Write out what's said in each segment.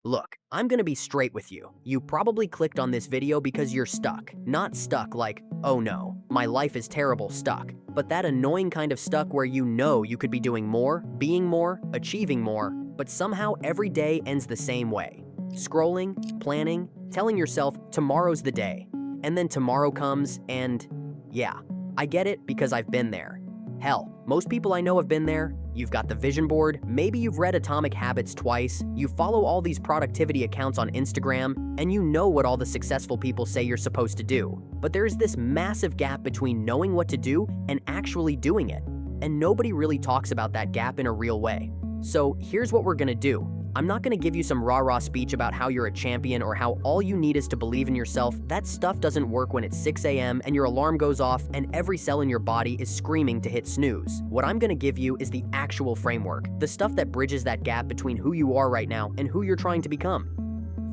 Look, I'm gonna be straight with you. You probably clicked on this video because you're stuck. Not stuck like, oh no, my life is terrible stuck, but that annoying kind of stuck where you know you could be doing more, being more, achieving more, but somehow every day ends the same way. Scrolling, planning, telling yourself tomorrow's the day, and then tomorrow comes and, yeah, I get it because I've been there. Hell, most people I know have been there. You've got the vision board, maybe you've read Atomic Habits twice, you follow all these productivity accounts on Instagram, and you know what all the successful people say you're supposed to do. But there's this massive gap between knowing what to do and actually doing it. And nobody really talks about that gap in a real way. So here's what we're gonna do. I'm not gonna give you some rah-rah speech about how you're a champion or how all you need is to believe in yourself. That stuff doesn't work when it's 6 a.m. and your alarm goes off and every cell in your body is screaming to hit snooze. What I'm gonna give you is the actual framework, the stuff that bridges that gap between who you are right now and who you're trying to become.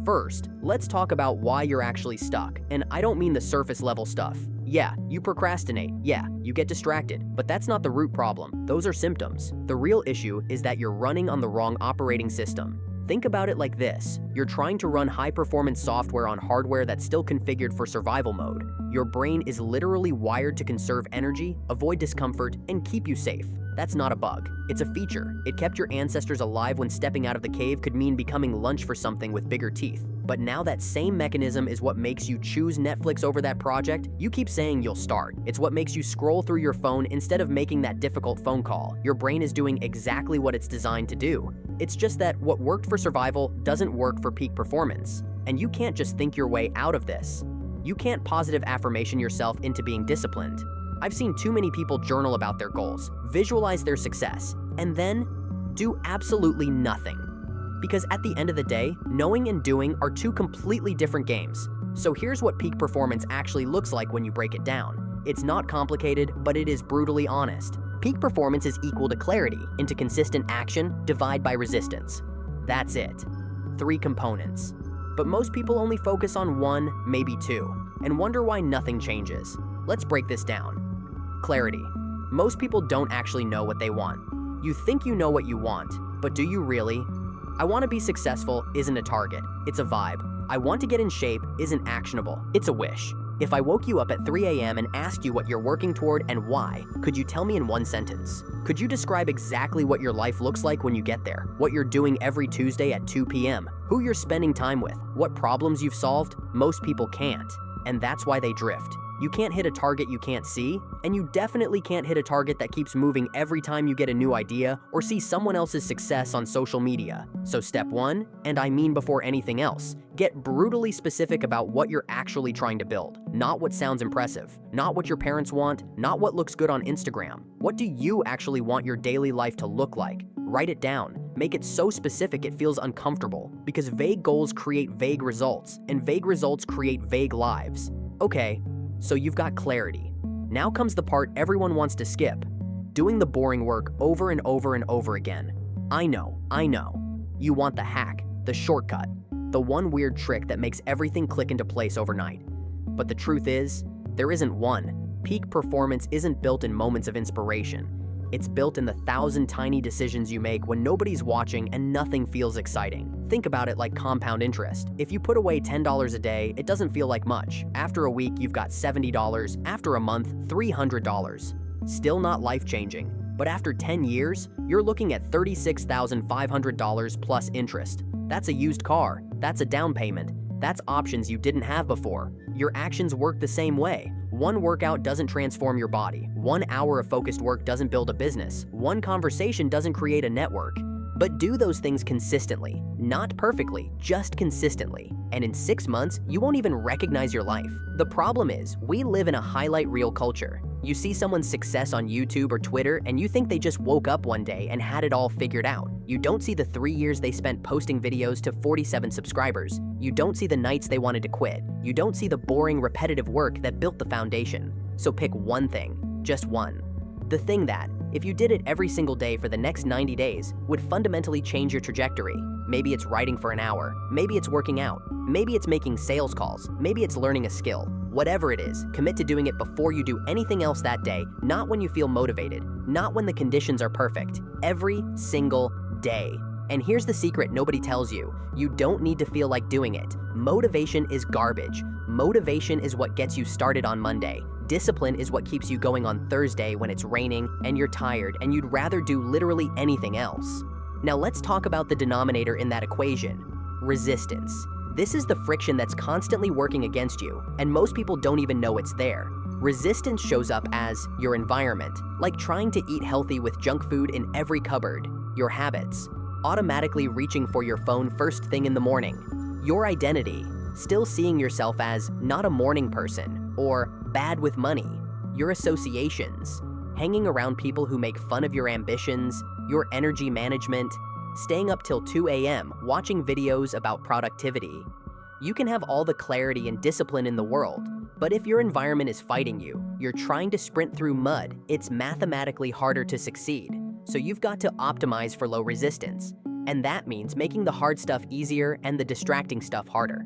First, let's talk about why you're actually stuck, and I don't mean the surface level stuff. Yeah, you procrastinate, yeah, you get distracted, but that's not the root problem. Those are symptoms. The real issue is that you're running on the wrong operating system. Think about it like this. You're trying to run high-performance software on hardware that's still configured for survival mode. Your brain is literally wired to conserve energy, avoid discomfort, and keep you safe. That's not a bug. It's a feature. It kept your ancestors alive when stepping out of the cave could mean becoming lunch for something with bigger teeth. But now that same mechanism is what makes you choose Netflix over that project. You keep saying you'll start. It's what makes you scroll through your phone instead of making that difficult phone call. Your brain is doing exactly what it's designed to do. It's just that what worked for survival doesn't work for peak performance. And you can't just think your way out of this. You can't positive affirmation yourself into being disciplined. I've seen too many people journal about their goals, visualize their success, and then do absolutely nothing. Because at the end of the day, knowing and doing are two completely different games. So here's what peak performance actually looks like when you break it down. It's not complicated, but it is brutally honest. Peak performance is equal to clarity into consistent action, divide by resistance. That's it. 3 components. But most people only focus on 1, maybe 2, and wonder why nothing changes. Let's break this down. Clarity. Most people don't actually know what they want. You think you know what you want, but do you really? I want to be successful isn't a target, it's a vibe. I want to get in shape isn't actionable, it's a wish. If I woke you up at 3 a.m. and asked you what you're working toward and why, could you tell me in 1 sentence? Could you describe exactly what your life looks like when you get there? What you're doing every Tuesday at 2 p.m.? Who you're spending time with? What problems you've solved? Most people can't, and that's why they drift. You can't hit a target you can't see, and you definitely can't hit a target that keeps moving every time you get a new idea or see someone else's success on social media. So step 1, and I mean before anything else, get brutally specific about what you're actually trying to build. Not what sounds impressive, not what your parents want, not what looks good on Instagram. What do you actually want your daily life to look like? Write it down. Make it so specific it feels uncomfortable, because vague goals create vague results, and vague results create vague lives. Okay. So you've got clarity. Now comes the part everyone wants to skip. Doing the boring work over and over and over again. I know. You want the hack, the shortcut, the one weird trick that makes everything click into place overnight. But the truth is, there isn't one. Peak performance isn't built in moments of inspiration. It's built in the 1,000 tiny decisions you make when nobody's watching and nothing feels exciting. Think about it like compound interest. If you put away $10 a day, it doesn't feel like much. After a week, you've got $70. After a month, $300. Still not life-changing. But after 10 years, you're looking at $36,500 plus interest. That's a used car. That's a down payment. That's options you didn't have before. Your actions work the same way. One workout doesn't transform your body. 1 hour of focused work doesn't build a business. One conversation doesn't create a network. But do those things consistently. Not perfectly, just consistently. And in 6 months, you won't even recognize your life. The problem is, we live in a highlight reel culture. You see someone's success on YouTube or Twitter and you think they just woke up one day and had it all figured out. You don't see the 3 years they spent posting videos to 47 subscribers. You don't see the nights they wanted to quit. You don't see the boring, repetitive work that built the foundation. So pick one thing, just one. The thing that, if you did it every single day for the next 90 days, would fundamentally change your trajectory. Maybe it's writing for an hour. Maybe it's working out. Maybe it's making sales calls. Maybe it's learning a skill. Whatever it is, commit to doing it before you do anything else that day, not when you feel motivated, not when the conditions are perfect. Every single day. And here's the secret nobody tells you. You don't need to feel like doing it. Motivation is garbage. Motivation is what gets you started on Monday. Discipline is what keeps you going on Thursday when it's raining and you're tired and you'd rather do literally anything else. Now let's talk about the denominator in that equation: resistance. This is the friction that's constantly working against you, and most people don't even know it's there. Resistance shows up as your environment, like trying to eat healthy with junk food in every cupboard, your habits, automatically reaching for your phone first thing in the morning, your identity, still seeing yourself as not a morning person or bad with money, your associations, hanging around people who make fun of your ambitions, your energy management, staying up till 2 a.m. watching videos about productivity. You can have all the clarity and discipline in the world, but if your environment is fighting you, you're trying to sprint through mud, it's mathematically harder to succeed. So you've got to optimize for low resistance. And that means making the hard stuff easier and the distracting stuff harder.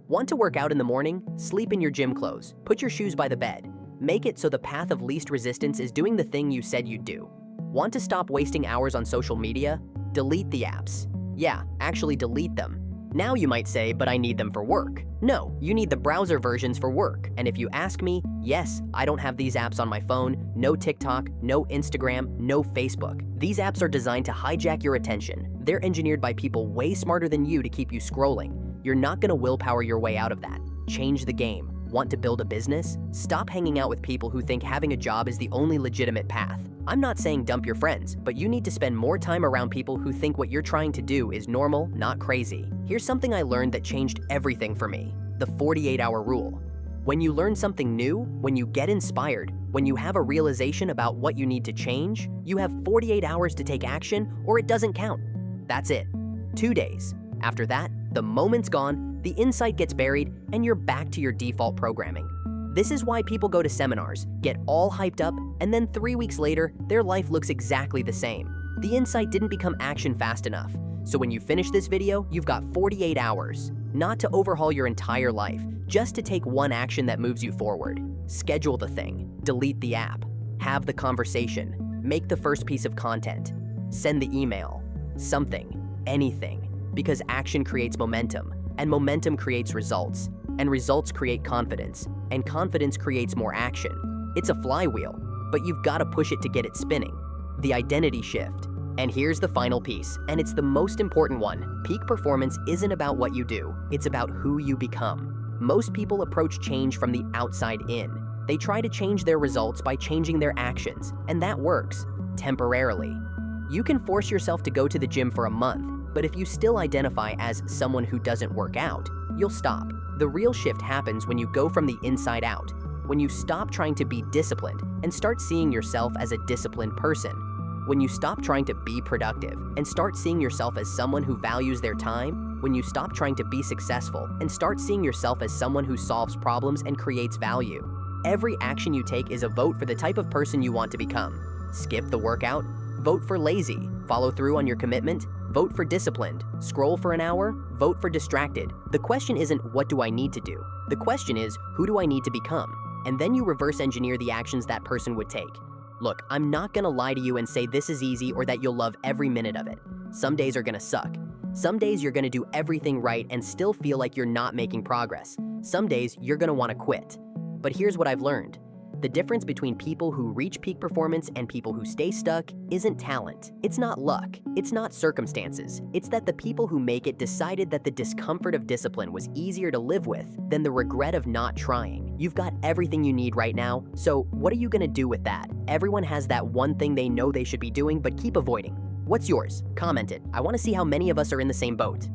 Want to work out in the morning? Sleep in your gym clothes. Put your shoes by the bed. Make it so the path of least resistance is doing the thing you said you'd do. Want to stop wasting hours on social media? Delete the apps. Yeah, actually delete them. Now you might say, but I need them for work. No, you need the browser versions for work. And if you ask me, yes, I don't have these apps on my phone. No TikTok, no Instagram, no Facebook. These apps are designed to hijack your attention. They're engineered by people way smarter than you to keep you scrolling. You're not gonna willpower your way out of that. Change the game. Want to build a business? Stop hanging out with people who think having a job is the only legitimate path. I'm not saying dump your friends, but you need to spend more time around people who think what you're trying to do is normal, not crazy. Here's something I learned that changed everything for me: the 48-hour rule. When you learn something new, when you get inspired, when you have a realization about what you need to change, you have 48 hours to take action or it doesn't count. That's it. 2 days. After that, the moment's gone, the insight gets buried, and you're back to your default programming. This is why people go to seminars, get all hyped up, and then 3 weeks later, their life looks exactly the same. The insight didn't become action fast enough. So when you finish this video, you've got 48 hours. Not to overhaul your entire life, just to take one action that moves you forward. Schedule the thing, delete the app, have the conversation, make the first piece of content, send the email, something, anything. Because action creates momentum, and momentum creates results, and results create confidence, and confidence creates more action. It's a flywheel, but you've got to push it to get it spinning. The identity shift. And here's the final piece, and it's the most important one. Peak performance isn't about what you do, it's about who you become. Most people approach change from the outside in. They try to change their results by changing their actions, and that works, temporarily. You can force yourself to go to the gym for a month, but if you still identify as someone who doesn't work out, you'll stop. The real shift happens when you go from the inside out, when you stop trying to be disciplined and start seeing yourself as a disciplined person, when you stop trying to be productive and start seeing yourself as someone who values their time, when you stop trying to be successful and start seeing yourself as someone who solves problems and creates value. Every action you take is a vote for the type of person you want to become. Skip the workout, vote for lazy, follow through on your commitment, vote for disciplined, scroll for an hour, vote for distracted. The question isn't what do I need to do? The question is who do I need to become? And then you reverse engineer the actions that person would take. Look, I'm not gonna lie to you and say this is easy or that you'll love every minute of it. Some days are gonna suck. Some days you're gonna do everything right and still feel like you're not making progress. Some days you're gonna wanna quit. But here's what I've learned. The difference between people who reach peak performance and people who stay stuck isn't talent. It's not luck. It's not circumstances. It's that the people who make it decided that the discomfort of discipline was easier to live with than the regret of not trying. You've got everything you need right now, so what are you gonna do with that? Everyone has that one thing they know they should be doing but keep avoiding. What's yours? Comment it. I wanna see how many of us are in the same boat.